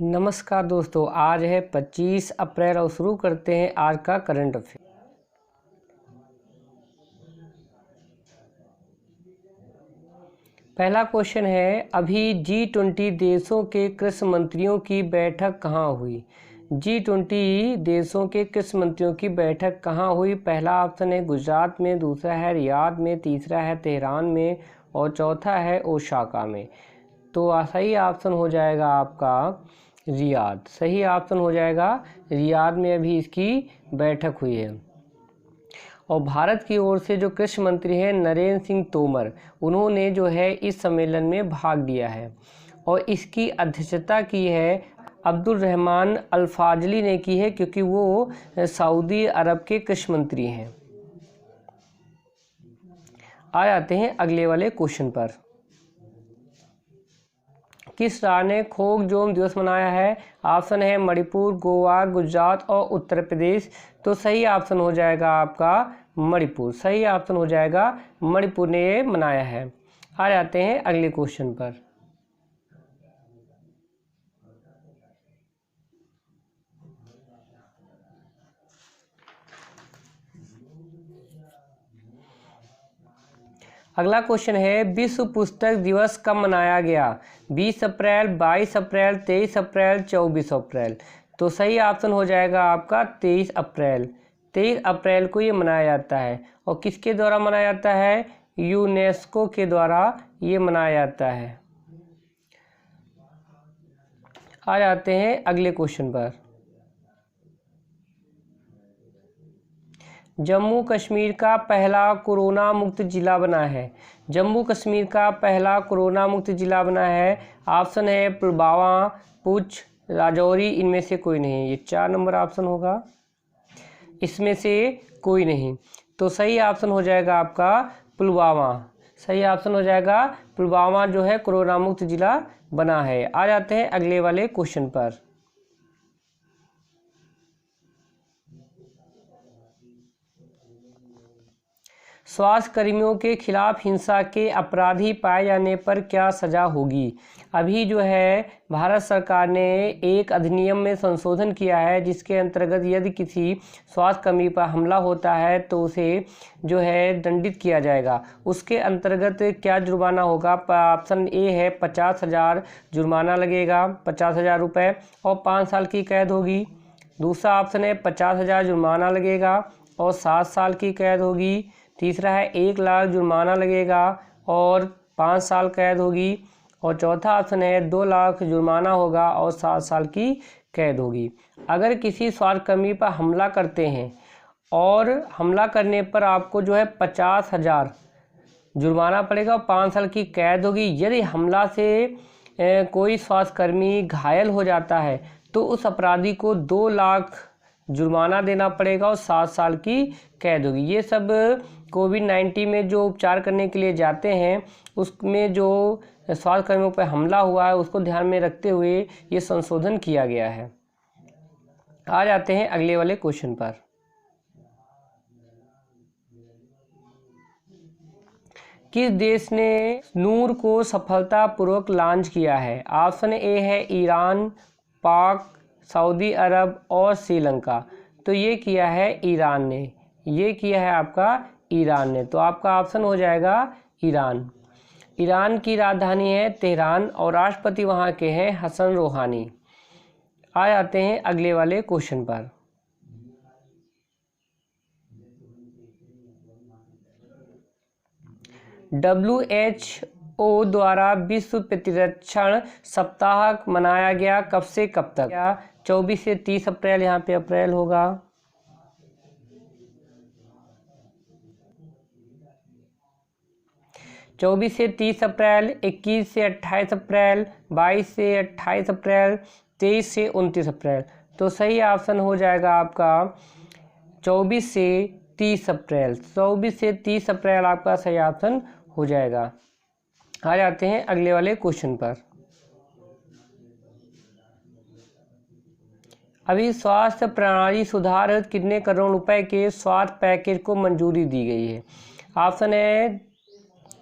नमस्कार दोस्तों, आज है 25 अप्रैल और शुरू करते हैं आज का करंट अफेयर। पहला क्वेश्चन है, अभी G20 देशों के कृषि मंत्रियों की बैठक कहाँ हुई? G20 देशों के कृषि मंत्रियों की बैठक कहाँ हुई? पहला ऑप्शन है गुजरात में, दूसरा है रियाद में, तीसरा है तेहरान में और चौथा है ओसाका में। तो सही ऑप्शन हो जाएगा आपका रियाद। सही ऑप्शन हो जाएगा रियाद में अभी इसकी बैठक हुई है। और भारत की ओर से जो कृषि मंत्री हैं नरेंद्र सिंह तोमर, उन्होंने जो है इस सम्मेलन में भाग लिया है और इसकी अध्यक्षता की है अब्दुल रहमान अल फाजली ने की है, क्योंकि वो सऊदी अरब के कृषि मंत्री हैं। आ जाते हैं अगले वाले क्वेश्चन पर। किस राज्य ने खोकजोम दिवस मनाया है? ऑप्शन है मणिपुर, गोवा, गुजरात और उत्तर प्रदेश। तो सही ऑप्शन हो जाएगा आपका मणिपुर। सही ऑप्शन हो जाएगा मणिपुर ने ये मनाया है। आ जाते हैं अगले क्वेश्चन पर। अगला क्वेश्चन है, विश्व पुस्तक दिवस कब मनाया गया? 20 अप्रैल, 22 अप्रैल, 23 अप्रैल, 24 अप्रैल। तो सही ऑप्शन हो जाएगा आपका 23 अप्रैल। 23 अप्रैल को ये मनाया जाता है। और किसके द्वारा मनाया जाता है? यूनेस्को के द्वारा ये मनाया जाता है। आ जाते हैं अगले क्वेश्चन पर। जम्मू कश्मीर का पहला कोरोना मुक्त जिला बना है। जम्मू कश्मीर का पहला कोरोना मुक्त जिला बना है। ऑप्शन है पुलवामा, पुंछ, राजौरी। इनमें से कोई नहीं। ये 4 नंबर ऑप्शन होगा, इसमें से कोई नहीं। तो सही ऑप्शन हो जाएगा आपका पुलवामा। सही ऑप्शन हो जाएगा पुलवामा जो है कोरोना मुक्त जिला बना है। आ जाते हैं अगले वाले क्वेश्चन पर। स्वास्थ्य कर्मियों के खिलाफ हिंसा के अपराधी पाए जाने पर क्या सज़ा होगी? अभी जो है भारत सरकार ने एक अधिनियम में संशोधन किया है, जिसके अंतर्गत यदि किसी स्वास्थ्य कर्मी पर हमला होता है तो उसे जो है दंडित किया जाएगा। उसके अंतर्गत क्या जुर्माना होगा? ऑप्शन ए है 50,000 जुर्माना लगेगा, 50,000 रुपये और 5 साल की कैद होगी। दूसरा ऑप्शन है 50,000 जुर्माना लगेगा और 7 साल की कैद होगी। तीसरा है 1 लाख जुर्माना लगेगा और 5 साल कैद होगी। और चौथा ऑप्शन है 2 लाख जुर्माना होगा और 7 साल की कैद होगी। अगर किसी स्वास्थ्यकर्मी पर हमला करते हैं और हमला करने पर आपको जो है 50,000 जुर्माना पड़ेगा और 5 साल की कैद होगी। यदि हमला से कोई स्वास्थ्यकर्मी घायल हो जाता है तो उस अपराधी को 2 लाख जुर्माना देना पड़ेगा और 7 साल की कैद होगी। ये सब कोविड-19 में जो उपचार करने के लिए जाते हैं, उसमें जो स्वास्थ्य कर्मियों पर हमला हुआ है उसको ध्यान में रखते हुए ये संशोधन किया गया है। आ जाते हैं अगले वाले क्वेश्चन पर। किस देश ने नूर को सफलतापूर्वक लॉन्च किया है? ऑप्शन ए है ईरान, पाक, सऊदी अरब और श्रीलंका। तो ये किया है ईरान ने। ये किया है आपका ईरान ने। तो आपका ऑप्शन हो जाएगा ईरान। ईरान की राजधानी है तेहरान और राष्ट्रपति वहाँ के हैं हसन रूहानी। आ जाते हैं अगले वाले क्वेश्चन पर। WHO द्वारा विश्व प्रतिरक्षण सप्ताह मनाया गया कब से कब तक? 24 से 30 अप्रैल, यहाँ पे अप्रैल होगा। चौबीस से 30 अप्रैल, 21 से 28 अप्रैल, 22 से 28 अप्रैल, 23 से 29 अप्रैल। तो सही ऑप्शन हो जाएगा आपका 24 से 30 अप्रैल। 24 से 30 अप्रैल आपका सही ऑप्शन हो जाएगा। आ जाते हैं अगले वाले क्वेश्चन पर। अभी स्वास्थ्य प्रणाली सुधार कितने करोड़ रुपए के स्वास्थ्य पैकेज को मंजूरी दी गई है? ऑप्शन है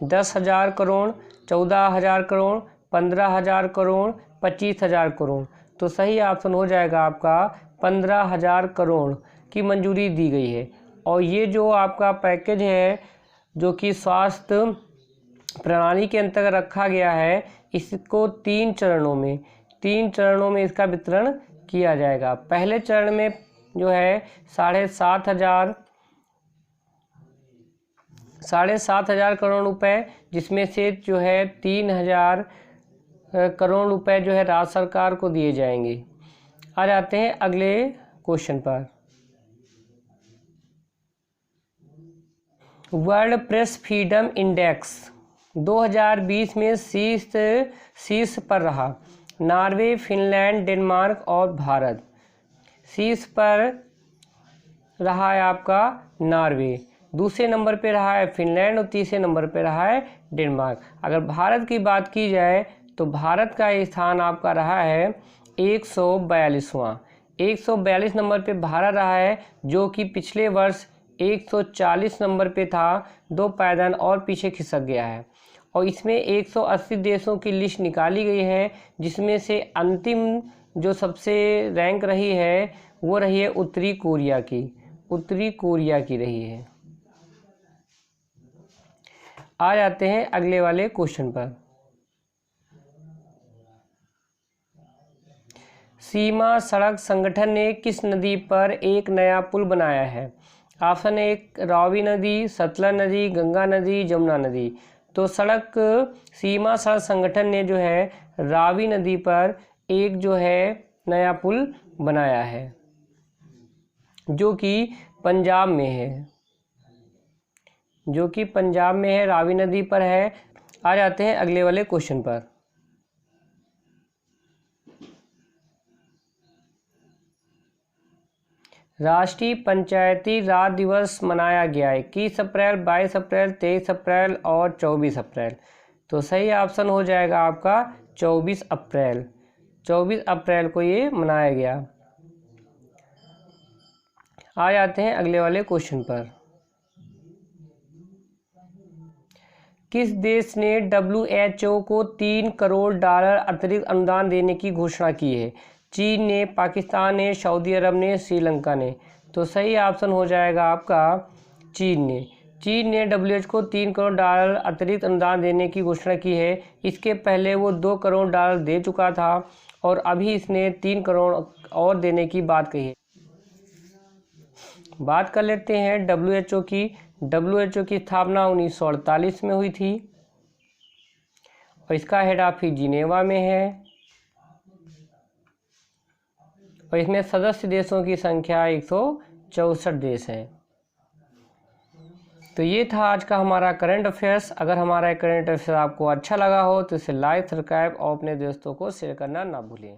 10,000 करोड़, 14,000 करोड़, 15,000 करोड़, 25,000 करोड़। तो सही ऑप्शन हो जाएगा आपका 15,000 करोड़ की मंजूरी दी गई है। और ये जो आपका पैकेज है जो कि स्वास्थ्य प्रणाली के अंतर्गत रखा गया है, इसको 3 चरणों में इसका वितरण किया जाएगा। पहले चरण में जो है 7,500 करोड़ रुपए, जिसमें से जो है 3,000 करोड़ रुपए जो है राज्य सरकार को दिए जाएंगे। आ जाते हैं अगले क्वेश्चन पर। वर्ल्ड प्रेस फ्रीडम इंडेक्स 2020 में शीर्ष पर रहा। नॉर्वे, फिनलैंड, डेनमार्क और भारत। शीर्ष पर रहा है आपका नॉर्वे, दूसरे नंबर पे रहा है फिनलैंड और तीसरे नंबर पे रहा है डेनमार्क। अगर भारत की बात की जाए तो भारत का स्थान आपका रहा है 142वां। 142 नंबर पे भारत रहा है, जो कि पिछले वर्ष 140 नंबर पे था। 2 पायदान और पीछे खिसक गया है। और इसमें 180 देशों की लिस्ट निकाली गई है, जिसमें से अंतिम जो सबसे रैंक रही है वो रही है उत्तरी कोरिया की रही है। आ जाते हैं अगले वाले क्वेश्चन पर। सीमा सड़क संगठन ने किस नदी पर एक नया पुल बनाया है? ऑप्शन 1 रावी नदी, सतलज नदी, गंगा नदी, जमुना नदी। तो सीमा सड़क संगठन ने जो है रावी नदी पर एक जो है नया पुल बनाया है, जो कि पंजाब में है, रावी नदी पर है। आ जाते हैं अगले वाले क्वेश्चन पर। राष्ट्रीय पंचायती राज दिवस मनाया गया है 21 अप्रैल, 22 अप्रैल, 23 अप्रैल और 24 अप्रैल। तो सही ऑप्शन हो जाएगा आपका 24 अप्रैल। 24 अप्रैल को ये मनाया गया। आ जाते हैं अगले वाले क्वेश्चन पर। किस देश ने WHO को $3 करोड़ अतिरिक्त अनुदान देने की घोषणा की है? चीन ने, पाकिस्तान ने, सऊदी अरब ने, श्रीलंका ने। तो सही ऑप्शन हो जाएगा आपका चीन ने WHO को $3 करोड़ अतिरिक्त अनुदान देने की घोषणा की है। इसके पहले वो $2 करोड़ दे चुका था और अभी इसने 3 करोड़ और देने की बात कही है। बात कर लेते हैं WHO की। WHO की स्थापना 1948 में हुई थी और इसका हेड ऑफिस जिनेवा में है और इसमें सदस्य देशों की संख्या 164 देश है। तो ये था आज का हमारा करंट अफेयर्स। अगर हमारा करंट अफेयर्स आपको अच्छा लगा हो तो इसे लाइक, सब्सक्राइब और अपने दोस्तों को शेयर करना ना भूलें।